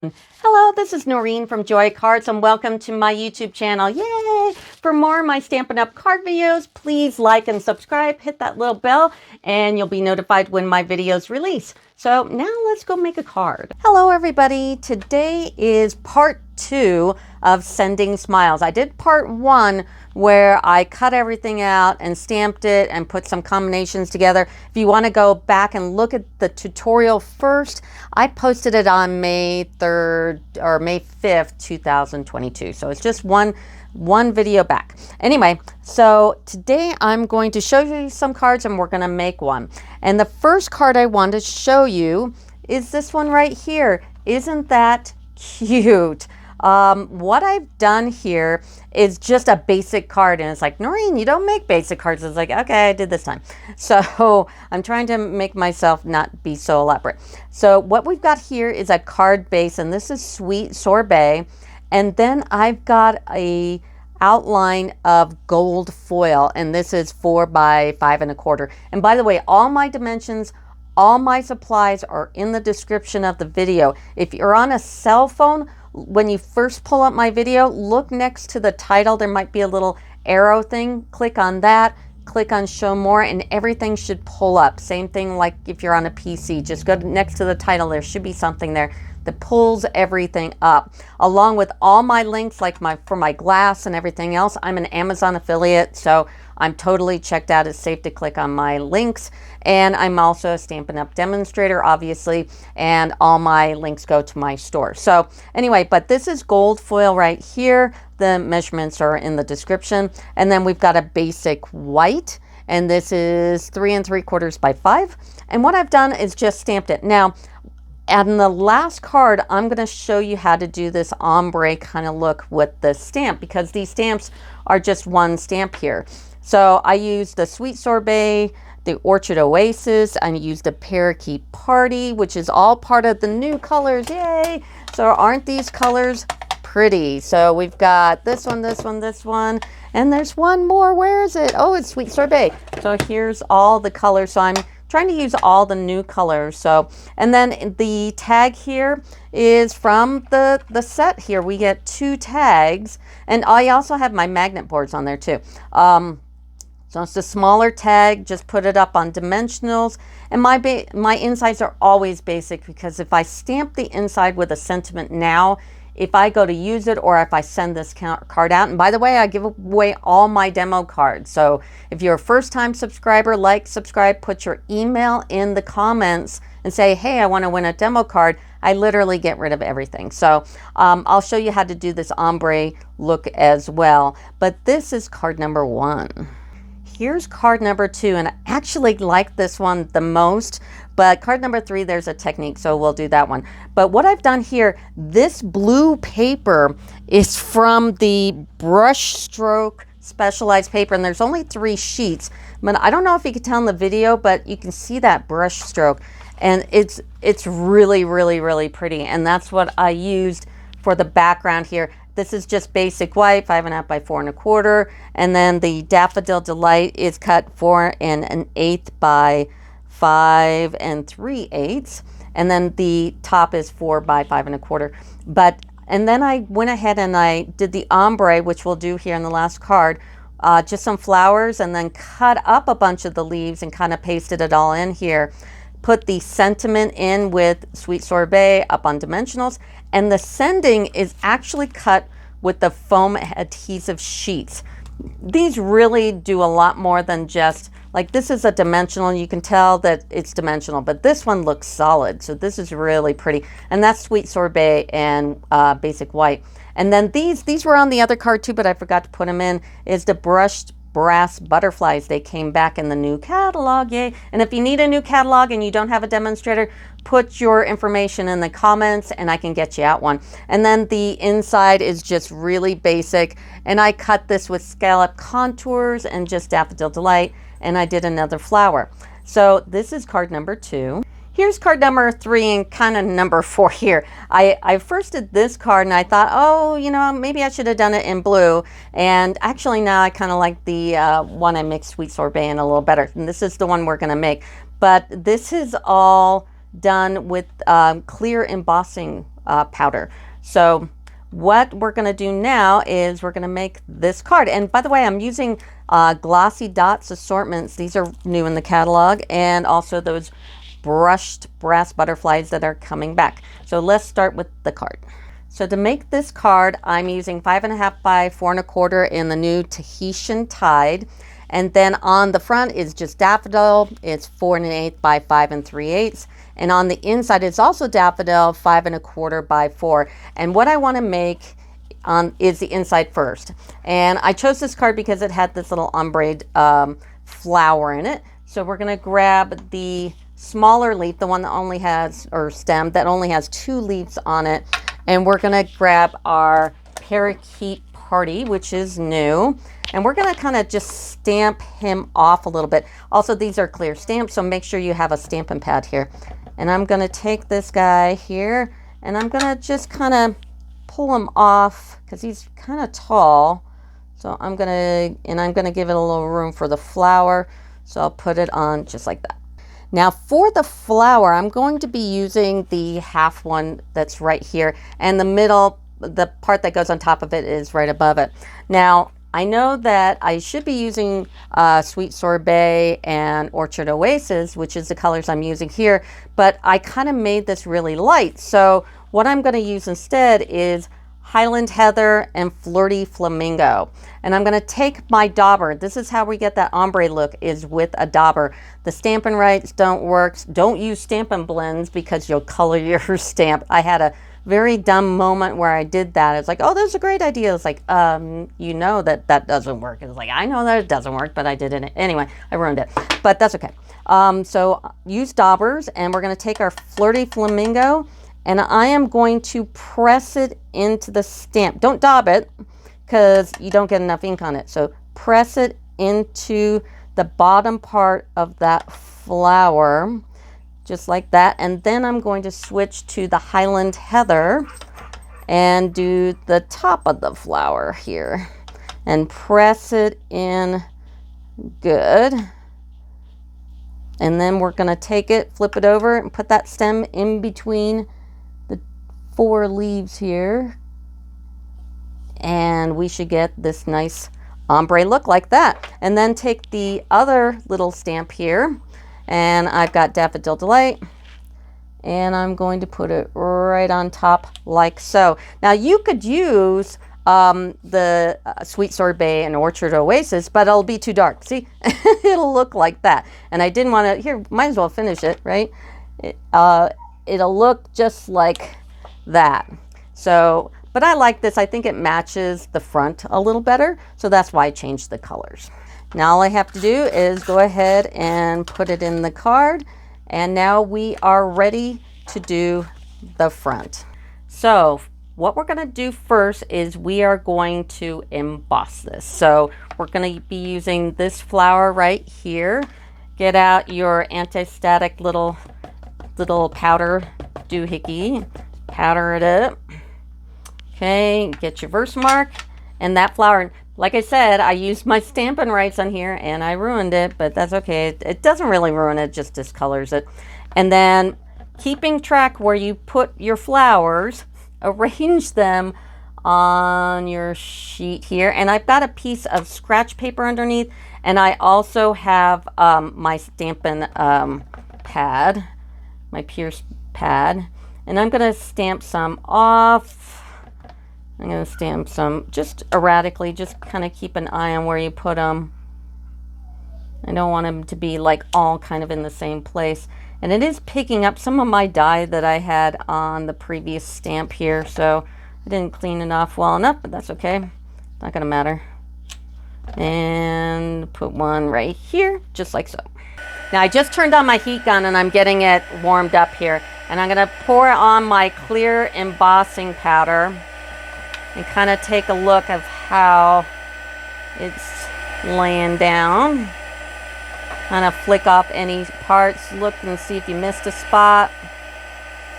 Hello, this is Noreen from Joy Cards and welcome to my YouTube channel. Yay! For more of my Stampin' Up! Card videos, please like and subscribe, hit that little bell, and you'll be notified when my videos release. So now let's go make a card. Hello everybody, today is part 2 of Sending Smiles. I did part 1 where I cut everything out and stamped it and put some combinations together. If you want to go back and look at the tutorial first, I posted it on May 3rd or May 5th, 2022. So it's just one video back. Anyway, so today I'm going to show you some cards and we're going to make one. And the first card I want to show you is this one right here. Isn't that cute? What I've done here is just a basic card, and it's like, Noreen, you don't make basic cards. It's like, okay, I did this time. So I'm trying to make myself not be so elaborate. So what we've got here is a card base, and this is Sweet Sorbet. And then I've got a outline of gold foil, and this is 4 by 5 1/4. And by the way, all my dimensions, all my supplies are in the description of the video. If you're on a cell phone, when you first pull up my video, look next to the title. There might be a little arrow thing. Click on that, click on show more, and everything should pull up. Same thing like if you're on a PC, just go next to the title. There should be something there that pulls everything up, along with all my links, like for my glass and everything else. I'm an Amazon affiliate, so I'm totally checked out. It's safe to click on my links. And I'm also a Stampin' Up! Demonstrator, obviously, and all my links go to my store. So anyway, but this is gold foil right here. The measurements are in the description. And then we've got a basic white, and this is 3 3/4 by 5. And what I've done is just stamped it. Now, and the last card, I'm going to show you how to do this ombre kind of look with the stamp, because these stamps are just one stamp here. So I used the Sweet Sorbet, the Orchid Oasis, I used the Parakeet Party, which is all part of the new colors. Yay! So aren't these colors pretty? So we've got this one, this one, this one, and there's one more. Where is it? Oh, it's Sweet Sorbet. So here's all the colors. So I'm trying to use all the new colors. So, and then the tag here is from the set here. We get 2 tags, and I also have my magnet boards on there too. So it's a smaller tag, just put it up on dimensionals. And my insides are always basic, because if I stamp the inside with a sentiment now, if I go to use it or if I send this card out, and by the way, I give away all my demo cards. So if you're a first-time subscriber, like, subscribe, put your email in the comments and say, hey, I want to win a demo card. I literally get rid of everything. So I'll show you how to do this ombre look as well. But this is card number 1. Here's card number 2, and I actually like this one the most, but card number 3, there's a technique, so we'll do that one. But what I've done here, this blue paper is from the Brushstroke specialized paper, and there's only 3 sheets. But I don't know if you can tell in the video, but you can see that brush stroke, and it's really, really, really pretty. And that's what I used for the background here. This is just basic white, 5 1/2 by 4 1/4, and then the Daffodil Delight is cut 4 1/8 by 5 3/8, and then the top is 4 by 5 1/4. And then I went ahead and I did the ombre, which we'll do here in the last card, just some flowers, and then cut up a bunch of the leaves and kind of pasted it all in here. Put the sentiment in with Sweet Sorbet up on dimensionals, and the sending is actually cut with the foam adhesive sheets. These really do a lot more than just, like, this is a dimensional. You can tell that it's dimensional, but this one looks solid. So this is really pretty. And that's Sweet Sorbet and basic white. And then these were on the other card too, but I forgot to put them in, is the brushed brass butterflies. They came back in the new catalog. Yay. And if you need a new catalog and you don't have a demonstrator, put your information in the comments and I can get you out one. And then the inside is just really basic, and I cut this with scallop contours and just Daffodil Delight, and I did another flower. So this is card number 2. Here's card number 3 and kind of number 4 here. I first did this card and I thought, oh, you know, maybe I should have done it in blue. And actually now I kind of like the one I mixed Sweet Sorbet in a little better. And this is the one we're going to make. But this is all done with clear embossing powder. So what we're going to do now is we're going to make this card. And by the way, I'm using Glossy Dots Assortments. These are new in the catalog, and also those brushed brass butterflies that are coming back. So let's start with the card. So to make this card, I'm using 5.5 by 4.25 in the new Tahitian Tide. And then on the front is just Daffodil. It's 4 1/8 by 5 3/8. And on the inside, it's also Daffodil, 5 1/4 by 4. And what I want to make is the inside first. And I chose this card because it had this little ombre flower in it. So we're going to grab the smaller leaf, the one that only has, or stem, that only has 2 leaves on it. And we're going to grab our Parakeet Party, which is new. And we're going to kind of just stamp him off a little bit. Also, these are clear stamps, so make sure you have a stamping pad here. And I'm going to take this guy here, and I'm going to just kind of pull him off because he's kind of tall. So I'm going to give it a little room for the flower. So I'll put it on just like that. Now for the flower, I'm going to be using the half one that's right here, and the middle, the part that goes on top of it is right above it. Now I know that I should be using Sweet Sorbet and Orchard Oasis, which is the colors I'm using here, but I kind of made this really light. So what I'm going to use instead is Highland Heather and Flirty Flamingo. And I'm going to take my dauber. This is how we get that ombre look, is with a dauber. The Stampin' Rights don't work. Don't use Stampin' Blends because you'll color your stamp. I had a very dumb moment where I did that. It's like, oh, that's a great idea. It's like, you know that doesn't work. It's like, I know that it doesn't work, but I did it. Anyway, I ruined it. But that's okay. So use daubers, and we're going to take our Flirty Flamingo, and I am going to press it into the stamp. Don't daub it because you don't get enough ink on it. So press it into the bottom part of that flower, just like that. And then I'm going to switch to the Highland Heather and do the top of the flower here and press it in good. And then we're going to take it, flip it over, and put that stem in between the 4 leaves here. And we should get this nice ombre look like that. And then take the other little stamp here, and I've got Daffodil Delight, and I'm going to put it right on top like so. Now you could use the Sweet Sorbet and Orchard Oasis, but it'll be too dark. See, it'll look like that. And I didn't want to, here, might as well finish it, right? It'll look just like that. So, but I like this. I think it matches the front a little better. So that's why I changed the colors. Now all I have to do is go ahead and put it in the card. And now we are ready to do the front. So what we're going to do first is we are going to emboss this. So we're going to be using this flower right here. Get out your anti-static little powder doohickey. Powder it up. Okay, get your Versamark and that flower. Like I said, I used my Stampin' Rights on here and I ruined it, but that's okay. It doesn't really ruin it, just discolors it. And then keeping track where you put your flowers, arrange them on your sheet here. And I've got a piece of scratch paper underneath, and I also have my Stampin' pad, my Pierce pad. And I'm going to stamp some off. I'm going to stamp some just erratically, just kind of keep an eye on where you put them. I don't want them to be like all kind of in the same place. And it is picking up some of my dye that I had on the previous stamp here, so I didn't clean it off well enough, but that's okay. Not going to matter. And put one right here, just like so. Now I just turned on my heat gun and I'm getting it warmed up here. And I'm going to pour on my clear embossing powder and kind of take a look of how it's laying down. Kind of flick off any parts, look and see if you missed a spot.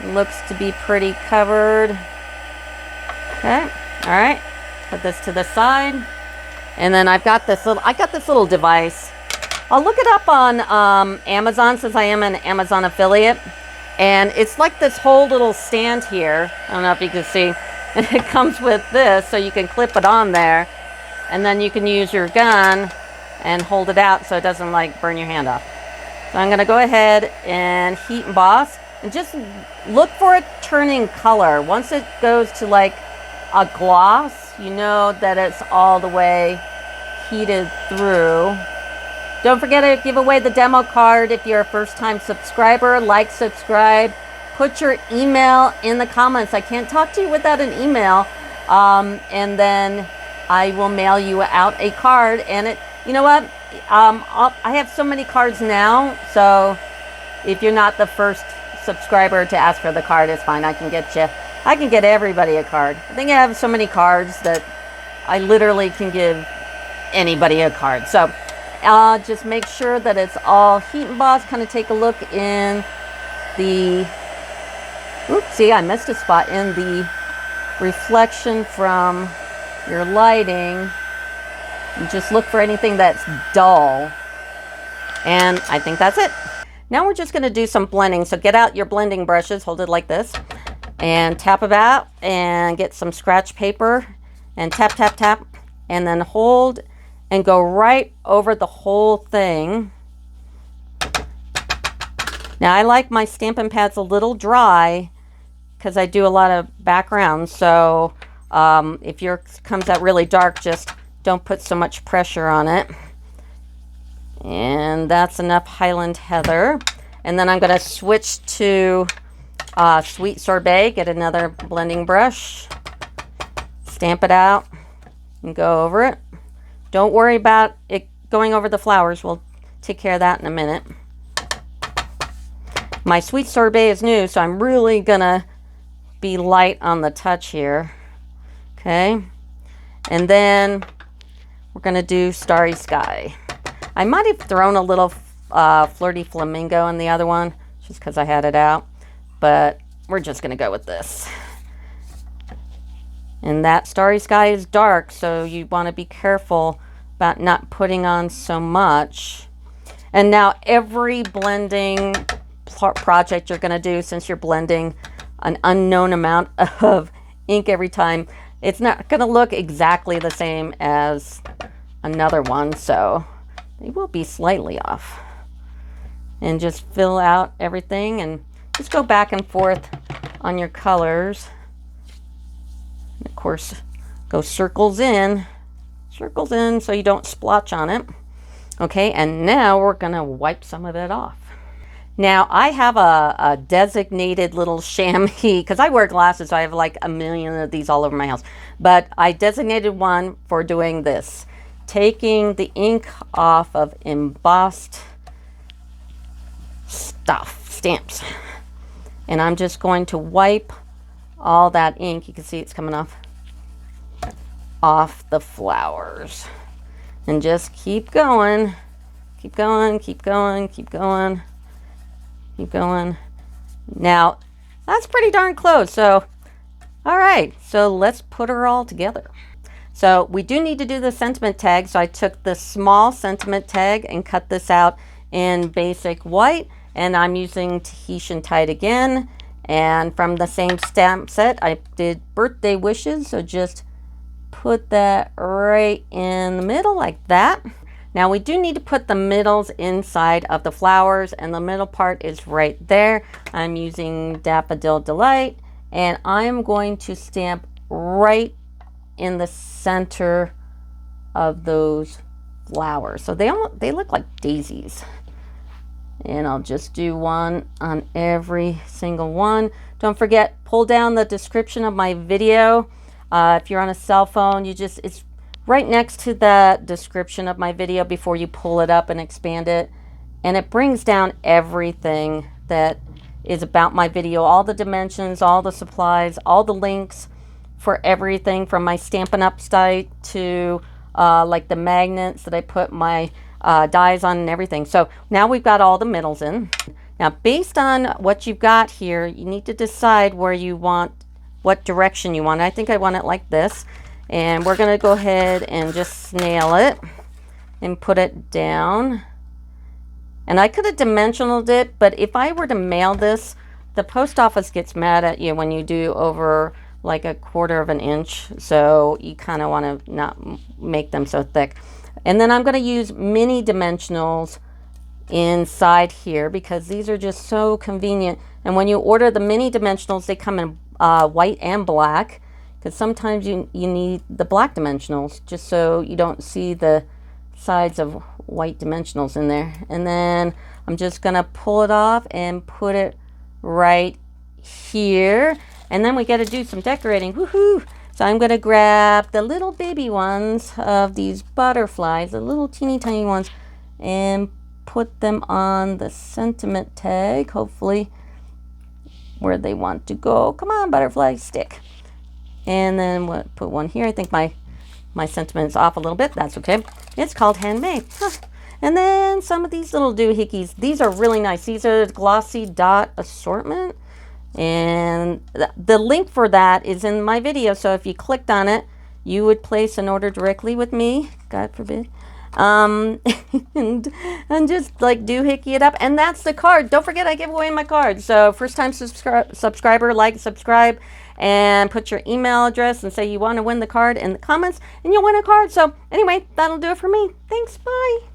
It looks to be pretty covered. Okay, all right, put this to the side. And then I got this little device. I'll look it up on Amazon, since I am an Amazon affiliate. And it's like this whole little stand here. I don't know if you can see. And it comes with this, so you can clip it on there. And then you can use your gun and hold it out so it doesn't like burn your hand off. So I'm gonna go ahead and heat emboss and just look for it turning color. Once it goes to like a gloss, you know that it's all the way heated through. Don't forget to give away the demo card if you're a first-time subscriber. Like, subscribe, put your email in the comments. I can't talk to you without an email. And then I will mail you out a card. And it, you know what? I have so many cards now, so if you're not the first subscriber to ask for the card, it's fine. I can get everybody a card. I think I have so many cards that I literally can give anybody a card. So just make sure that it's all heat embossed. Kind of take a look in the, oops, see, I missed a spot in the reflection from your lighting. And just look for anything that's dull. And I think that's it. Now we're just going to do some blending. So get out your blending brushes, hold it like this, and tap it out and get some scratch paper and tap, tap, tap, and then hold and go right over the whole thing. Now I like my Stampin' pads a little dry because I do a lot of backgrounds. So if yours comes out really dark, just don't put so much pressure on it. And that's enough Highland Heather. And then I'm going to switch to Sweet Sorbet. Get another blending brush. Stamp it out and go over it. Don't worry about it going over the flowers. We'll take care of that in a minute. My Sweet Sorbet is new, so I'm really going to be light on the touch here. Okay. And then we're going to do Starry Sky. I might have thrown a little Flirty Flamingo in the other one, just because I had it out. But we're just going to go with this. And that Starry Sky is dark, so you want to be careful about not putting on so much. And now every blending project you're going to do, since you're blending an unknown amount of ink every time, it's not going to look exactly the same as another one, so they will be slightly off. And just fill out everything and just go back and forth on your colors. And of course, go circles in so you don't splotch on it. Okay, and now we're going to wipe some of it off. Now I have a designated little chamois, because I wear glasses, so I have like a million of these all over my house. But I designated one for doing this. Taking the ink off of embossed stamps. And I'm just going to wipe all that ink, you can see it's coming off the flowers. And just keep going. Keep going, keep going, keep going. Keep going. Now, that's pretty darn close. So, all right. So let's put her all together. So we do need to do the sentiment tag. So I took the small sentiment tag and cut this out in basic white. And I'm using Tahitian Tide again. And from the same stamp set, I did birthday wishes. So just put that right in the middle like that. Now we do need to put the middles inside of the flowers, and the middle part is right there. I'm using Daffodil Delight, and I'm going to stamp right in the center of those flowers. So they look like daisies. And I'll just do one on every single one. Don't forget, pull down the description of my video. If you're on a cell phone, it's right next to the description of my video before you pull it up and expand it. And it brings down everything that is about my video, all the dimensions, all the supplies, all the links for everything from my Stampin' Up site to like the magnets that I put my dies on and everything. So now we've got all the middles in. Now based on what you've got here, you need to decide where you want, what direction you want. I think I want it like this. And we're going to go ahead and just snail it and put it down. And I could have dimensionaled it, but if I were to mail this the post office gets mad at you when you do over like 1/4 of an inch. So you kind of want to not make them so thick. And then I'm going to use mini dimensionals inside here because these are just so convenient. And when you order the mini dimensionals, they come in white and black, because sometimes you need the black dimensionals just so you don't see the sides of white dimensionals in there. And then I'm just gonna pull it off and put it right here, and then we got to do some decorating. Woohoo! So I'm gonna grab the little baby ones of these butterflies, the little teeny tiny ones, and put them on the sentiment tag, hopefully where they want to go. Come on, butterfly, stick. And then what? Put one here. I think my sentiment is off a little bit. That's okay. It's called handmade. Huh. And then some of these little doohickeys. These are really nice. These are glossy dot assortment. And the link for that is in my video. So if you clicked on it, you would place an order directly with me. God forbid. And just like doohickey it up. And that's the card. Don't forget I give away my card. So first time subscriber, like, subscribe, and put your email address and say you want to win the card in the comments, and you'll win a card. So anyway, that'll do it for me. Thanks. Bye.